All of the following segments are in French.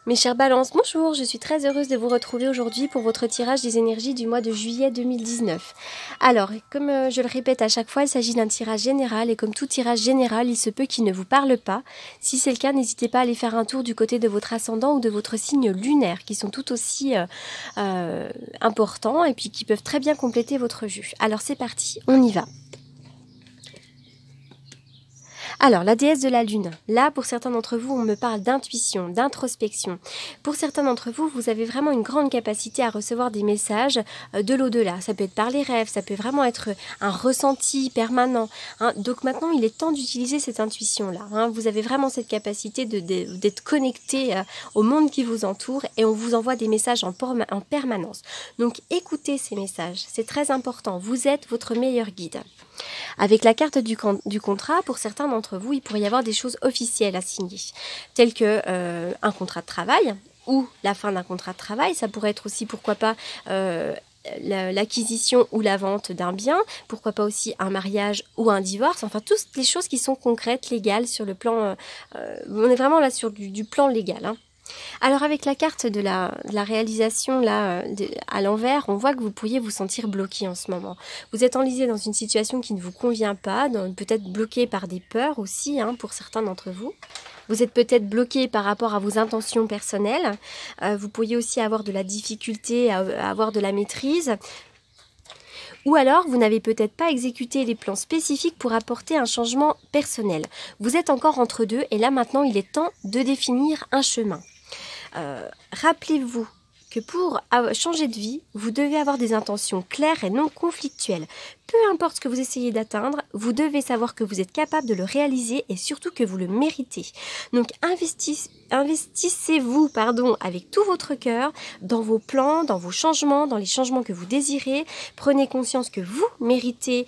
Mes chers balances, bonjour, je suis très heureuse de vous retrouver aujourd'hui pour votre tirage des énergies du mois de juillet 2019. Alors, comme je le répète à chaque fois, il s'agit d'un tirage général et comme tout tirage général, il se peut qu'il ne vous parle pas. Si c'est le cas, n'hésitez pas à aller faire un tour du côté de votre ascendant ou de votre signe lunaire qui sont tout aussi importants et puis qui peuvent très bien compléter votre jeu. Alors c'est parti, on y va. Alors, la déesse de la lune, là, pour certains d'entre vous, on me parle d'intuition, d'introspection. Pour certains d'entre vous, vous avez vraiment une grande capacité à recevoir des messages de l'au-delà. Ça peut être par les rêves, ça peut vraiment être un ressenti permanent. Hein. Donc maintenant, il est temps d'utiliser cette intuition-là. Hein. Vous avez vraiment cette capacité d'être connecté au monde qui vous entoure et on vous envoie des messages en permanence. Donc, écoutez ces messages, c'est très important. Vous êtes votre meilleur guide. Avec la carte du contrat, pour certains d'entre vous, il pourrait y avoir des choses officielles à signer, telles que un contrat de travail ou la fin d'un contrat de travail. Ça pourrait être aussi, pourquoi pas, l'acquisition ou la vente d'un bien, pourquoi pas aussi un mariage ou un divorce, enfin toutes les choses qui sont concrètes, légales sur le plan, on est vraiment là sur du plan légal. Hein. Alors avec la carte de la réalisation là à l'envers, on voit que vous pourriez vous sentir bloqué en ce moment. Vous êtes enlisé dans une situation qui ne vous convient pas, peut-être bloqué par des peurs aussi hein, pour certains d'entre vous. Vous êtes peut-être bloqué par rapport à vos intentions personnelles. Vous pourriez aussi avoir de la difficulté à avoir de la maîtrise. Ou alors, vous n'avez peut-être pas exécuté les plans spécifiques pour apporter un changement personnel. Vous êtes encore entre deux et là maintenant, il est temps de définir un chemin. Rappelez-vous que pour changer de vie, vous devez avoir des intentions claires et non conflictuelles. Peu importe ce que vous essayez d'atteindre, vous devez savoir que vous êtes capable de le réaliser et surtout que vous le méritez. Donc investissez-vous avec tout votre cœur dans vos plans, dans vos changements, dans les changements que vous désirez. Prenez conscience que vous méritez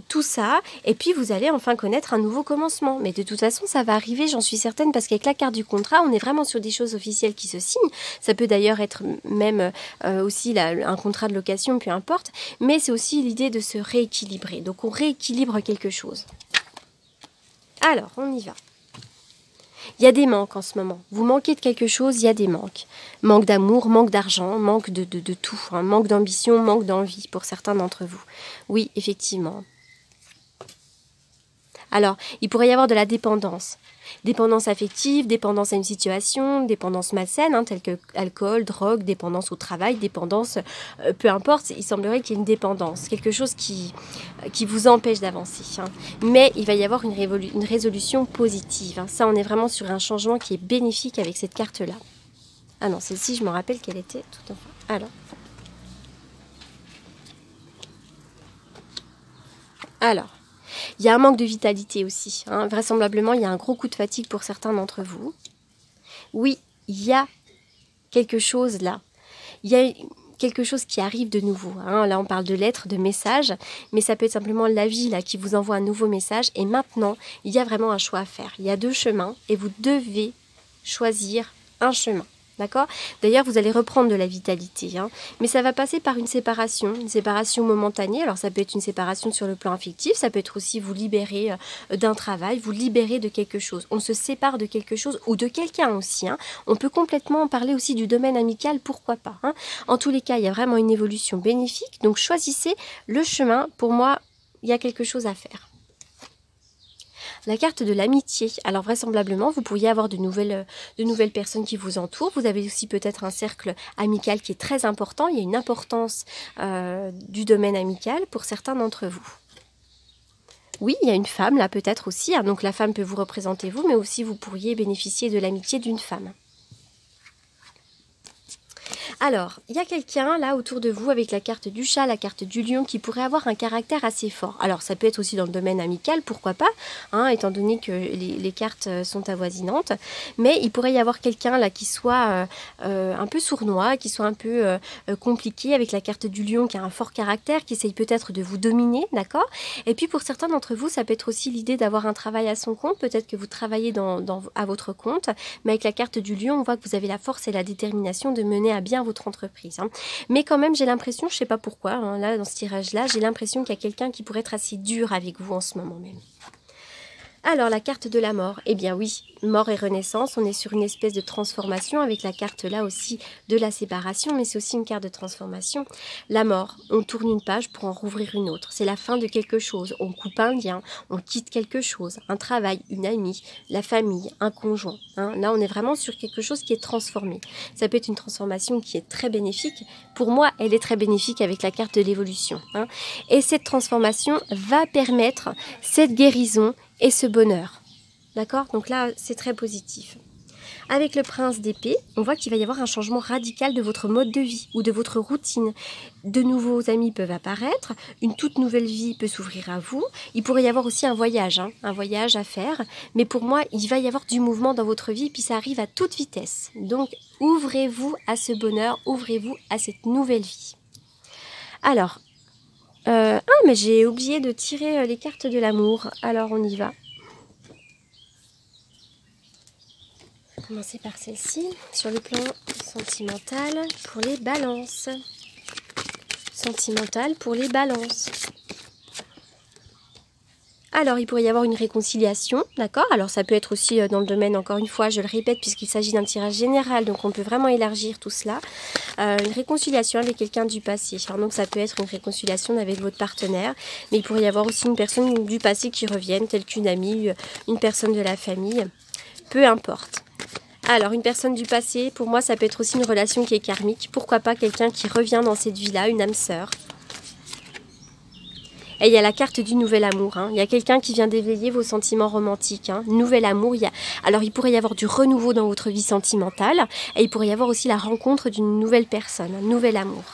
tout ça et puis vous allez enfin connaître un nouveau commencement. Mais de toute façon, ça va arriver, j'en suis certaine, parce qu'avec la carte du contrat, on est vraiment sur des choses officielles qui se signent. Ça peut d'ailleurs être même aussi un contrat de location, peu importe, mais c'est aussi l'idée de se rééquilibrer. Donc on rééquilibre quelque chose. Alors, on y va. Il y a des manques en ce moment. Vous manquez de quelque chose, il y a des manques. Manque d'amour, manque d'argent, manque de tout. Hein. Manque d'ambition, manque d'envie pour certains d'entre vous. Oui, effectivement. Alors, il pourrait y avoir de la dépendance. Dépendance affective, dépendance à une situation, dépendance malsaine, hein, telle que alcool, drogue, dépendance au travail, dépendance, peu importe, il semblerait qu'il y ait une dépendance, quelque chose qui vous empêche d'avancer. Hein. Mais il va y avoir une résolution positive. Hein. Ça, on est vraiment sur un changement qui est bénéfique avec cette carte-là. Ah non, celle-ci, je me rappelle qu'elle était tout enfin. Alors. Il y a un manque de vitalité aussi. Hein. Vraisemblablement, il y a un gros coup de fatigue pour certains d'entre vous. Oui, il y a quelque chose là. Il y a quelque chose qui arrive de nouveau. Hein. Là, on parle de lettres, de messages, mais ça peut être simplement la vie là, qui vous envoie un nouveau message. Et maintenant, il y a vraiment un choix à faire. Il y a deux chemins et vous devez choisir un chemin. D'accord? D'ailleurs, vous allez reprendre de la vitalité, hein. Mais ça va passer par une séparation momentanée. Alors, ça peut être une séparation sur le plan affectif, ça peut être aussi vous libérer d'un travail, vous libérer de quelque chose. On se sépare de quelque chose ou de quelqu'un aussi. Hein. On peut complètement parler aussi du domaine amical, pourquoi pas. Hein. En tous les cas, il y a vraiment une évolution bénéfique. Donc, choisissez le chemin. Pour moi, il y a quelque chose à faire. La carte de l'amitié. Alors vraisemblablement, vous pourriez avoir de nouvelles personnes qui vous entourent. Vous avez aussi peut-être un cercle amical qui est très important. Il y a une importance du domaine amical pour certains d'entre vous. Oui, il y a une femme là peut-être aussi. Hein. Donc la femme peut vous représenter vous, mais aussi vous pourriez bénéficier de l'amitié d'une femme. Alors, il y a quelqu'un là autour de vous avec la carte du chat, la carte du lion qui pourrait avoir un caractère assez fort. Alors, ça peut être aussi dans le domaine amical, pourquoi pas, hein, étant donné que les cartes sont avoisinantes. Mais il pourrait y avoir quelqu'un là qui soit un peu sournois, qui soit un peu compliqué avec la carte du lion qui a un fort caractère, qui essaye peut-être de vous dominer, d'accord? Et puis pour certains d'entre vous, ça peut être aussi l'idée d'avoir un travail à son compte. Peut-être que vous travaillez à votre compte, mais avec la carte du lion, on voit que vous avez la force et la détermination de mener à bien votre entreprise. Hein. Mais quand même, j'ai l'impression, je ne sais pas pourquoi, hein, là, dans ce tirage-là, j'ai l'impression qu'il y a quelqu'un qui pourrait être assez dur avec vous en ce moment même. Alors, la carte de la mort, eh bien oui, mort et renaissance, on est sur une espèce de transformation avec la carte là aussi de la séparation, mais c'est aussi une carte de transformation. La mort, on tourne une page pour en rouvrir une autre, c'est la fin de quelque chose, on coupe un lien, on quitte quelque chose, un travail, une amie, la famille, un conjoint. Hein. Là, on est vraiment sur quelque chose qui est transformé. Ça peut être une transformation qui est très bénéfique. Pour moi, elle est très bénéfique avec la carte de l'évolution. Hein. Et cette transformation va permettre cette guérison et ce bonheur. D'accord? Donc là, c'est très positif. Avec le prince d'épée, on voit qu'il va y avoir un changement radical de votre mode de vie ou de votre routine. De nouveaux amis peuvent apparaître, une toute nouvelle vie peut s'ouvrir à vous. Il pourrait y avoir aussi un voyage à faire. Mais pour moi, il va y avoir du mouvement dans votre vie, puis ça arrive à toute vitesse. Donc, ouvrez-vous à ce bonheur, ouvrez-vous à cette nouvelle vie. Alors, mais j'ai oublié de tirer les cartes de l'amour. Alors, on y va. On va commencer par celle-ci, sur le plan sentimental pour les balances. Sentimental pour les balances. Alors, il pourrait y avoir une réconciliation, d'accord? Alors, ça peut être aussi dans le domaine, encore une fois, je le répète, puisqu'il s'agit d'un tirage général, donc on peut vraiment élargir tout cela. Une réconciliation avec quelqu'un du passé. Alors, donc, ça peut être une réconciliation avec votre partenaire, mais il pourrait y avoir aussi une personne du passé qui revienne, telle qu'une amie, une personne de la famille, peu importe. Alors, une personne du passé, pour moi, ça peut être aussi une relation qui est karmique. Pourquoi pas quelqu'un qui revient dans cette vie-là, une âme sœur. Et il y a la carte du nouvel amour. Hein. Il y a quelqu'un qui vient d'éveiller vos sentiments romantiques. Hein. Nouvel amour. Alors, il pourrait y avoir du renouveau dans votre vie sentimentale. Et il pourrait y avoir aussi la rencontre d'une nouvelle personne, un nouvel amour.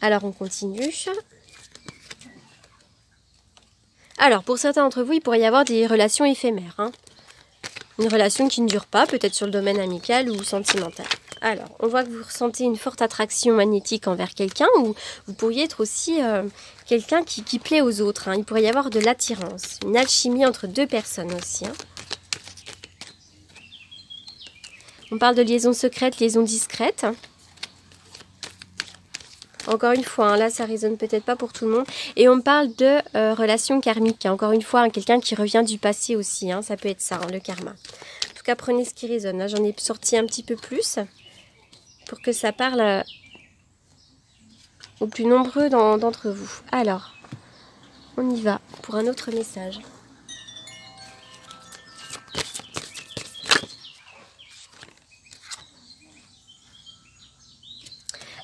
Alors, on continue. Alors, pour certains d'entre vous, il pourrait y avoir des relations éphémères. Hein. Une relation qui ne dure pas, peut-être sur le domaine amical ou sentimental. Alors, on voit que vous ressentez une forte attraction magnétique envers quelqu'un ou vous pourriez être aussi quelqu'un qui plaît aux autres. Hein. Il pourrait y avoir de l'attirance, une alchimie entre deux personnes aussi. Hein. On parle de liaison secrète, liaison discrète. Encore une fois, hein, là ça résonne peut-être pas pour tout le monde. Et on parle de relation karmique. Hein. Encore une fois, hein, quelqu'un qui revient du passé aussi. Hein. Ça peut être ça, hein, le karma. En tout cas, prenez ce qui résonne. Là, j'en ai sorti un petit peu plus pour que ça parle aux plus nombreux d'entre vous. Alors, on y va pour un autre message.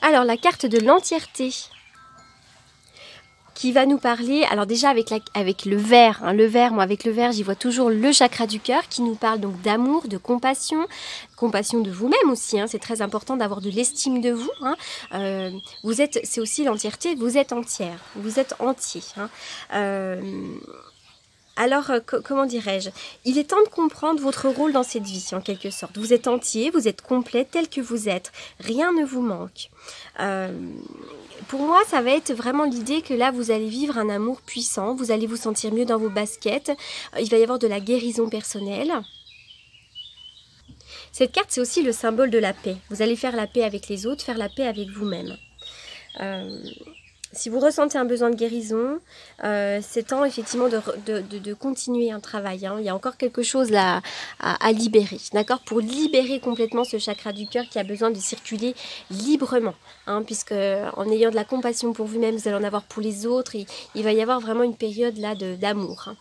Alors, la carte de l'entièreté qui va nous parler, alors déjà avec le vert, hein, moi avec le vert j'y vois toujours le chakra du cœur qui nous parle donc d'amour, de compassion de vous-même aussi, hein, c'est très important d'avoir de l'estime de vous, hein. C'est aussi l'entièreté, vous êtes entière, vous êtes entier. Hein. Alors, comment dirais-je? Il est temps de comprendre votre rôle dans cette vie, en quelque sorte. Vous êtes entier, vous êtes complet tel que vous êtes. Rien ne vous manque. Pour moi, ça va être vraiment l'idée que là, vous allez vivre un amour puissant. Vous allez vous sentir mieux dans vos baskets. Il va y avoir de la guérison personnelle. Cette carte, c'est aussi le symbole de la paix. Vous allez faire la paix avec les autres, faire la paix avec vous-même. Si vous ressentez un besoin de guérison, c'est temps effectivement de continuer un travail. Hein. Il y a encore quelque chose là à libérer, d'accord? Pour libérer complètement ce chakra du cœur qui a besoin de circuler librement. Hein, puisque en ayant de la compassion pour vous-même, vous allez en avoir pour les autres. Et il va y avoir vraiment une période là d'amour. Hein.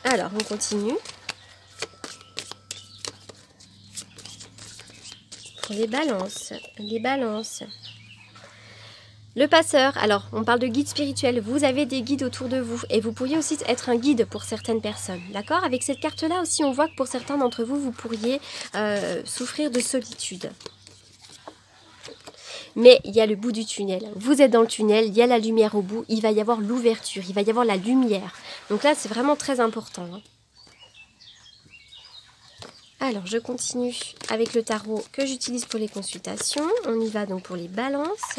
Alors, on continue. Pour les balances. Le passeur, alors on parle de guide spirituel, vous avez des guides autour de vous et vous pourriez aussi être un guide pour certaines personnes, d'accord? Avec cette carte-là aussi, on voit que pour certains d'entre vous, vous pourriez souffrir de solitude. Mais il y a le bout du tunnel, vous êtes dans le tunnel, il y a la lumière au bout, il va y avoir l'ouverture, il va y avoir la lumière. Donc là, c'est vraiment très important. Hein. Alors, je continue avec le tarot que j'utilise pour les consultations. On y va donc pour les balances.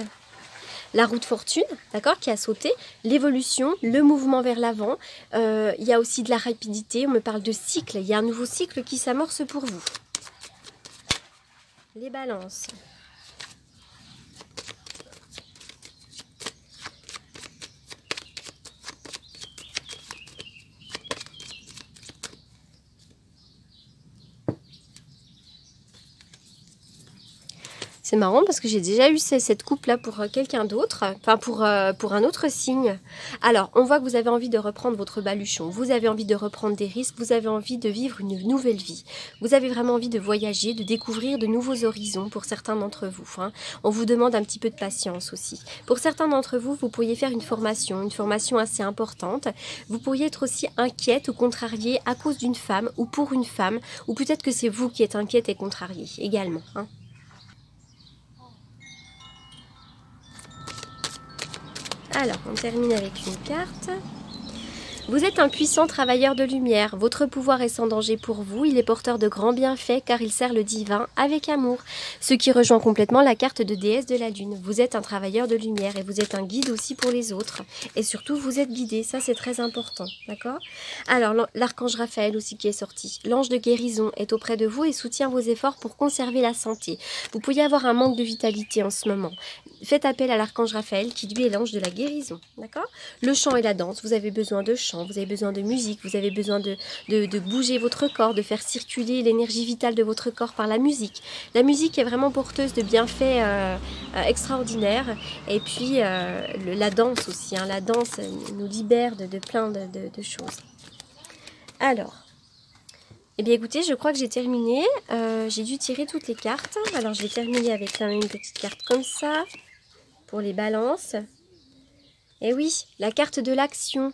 La roue de fortune, d'accord, qui a sauté. L'évolution, le mouvement vers l'avant. Il y a aussi de la rapidité. On me parle de cycle. Il y a un nouveau cycle qui s'amorce pour vous. Les balances. C'est marrant parce que j'ai déjà eu cette coupe-là pour quelqu'un d'autre, enfin pour un autre signe. Alors, on voit que vous avez envie de reprendre votre baluchon, vous avez envie de reprendre des risques, vous avez envie de vivre une nouvelle vie. Vous avez vraiment envie de voyager, de découvrir de nouveaux horizons pour certains d'entre vous. Hein. On vous demande un petit peu de patience aussi. Pour certains d'entre vous, vous pourriez faire une formation assez importante. Vous pourriez être aussi inquiète ou contrariée à cause d'une femme ou pour une femme, ou peut-être que c'est vous qui êtes inquiète et contrariée également. Hein. Alors, on termine avec une carte. Vous êtes un puissant travailleur de lumière, votre pouvoir est sans danger pour vous, il est porteur de grands bienfaits car il sert le divin avec amour, ce qui rejoint complètement la carte de déesse de la lune. Vous êtes un travailleur de lumière et vous êtes un guide aussi pour les autres et surtout vous êtes guidé, ça c'est très important, d'accord? Alors l'archange Raphaël aussi qui est sorti, l'ange de guérison est auprès de vous et soutient vos efforts pour conserver la santé. Vous pourriez avoir un manque de vitalité en ce moment. Faites appel à l'archange Raphaël qui lui est l'ange de la guérison, d'accord? Le chant et la danse, vous avez besoin de chant, vous avez besoin de musique, vous avez besoin de bouger votre corps, de faire circuler l'énergie vitale de votre corps par la musique. La musique est vraiment porteuse de bienfaits extraordinaires. Et puis la danse aussi, hein, la danse nous libère de plein de choses. Alors, eh bien écoutez, je crois que j'ai terminé. J'ai dû tirer toutes les cartes. Alors je vais terminer avec quand même une petite carte comme ça, pour les balances. Et oui, la carte de l'action.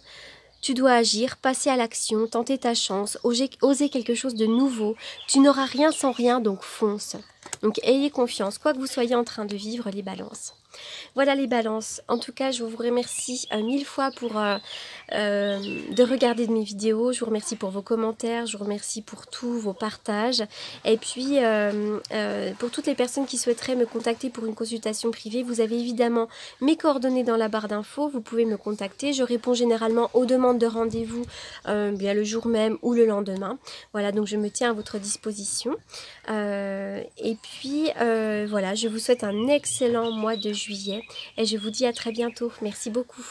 Tu dois agir, passer à l'action, tenter ta chance, oser quelque chose de nouveau. Tu n'auras rien sans rien, donc fonce. Donc ayez confiance, quoi que vous soyez en train de vivre, les balances. Voilà les balances. En tout cas, je vous remercie 1000 fois pour de regarder mes vidéos. Je vous remercie pour vos commentaires. Je vous remercie pour tous vos partages. Et puis, pour toutes les personnes qui souhaiteraient me contacter pour une consultation privée, vous avez évidemment mes coordonnées dans la barre d'infos. Vous pouvez me contacter. Je réponds généralement aux demandes de rendez-vous bien le jour même ou le lendemain. Voilà, donc je me tiens à votre disposition. Et puis, voilà, je vous souhaite un excellent mois de juillet et je vous dis à très bientôt. Merci beaucoup.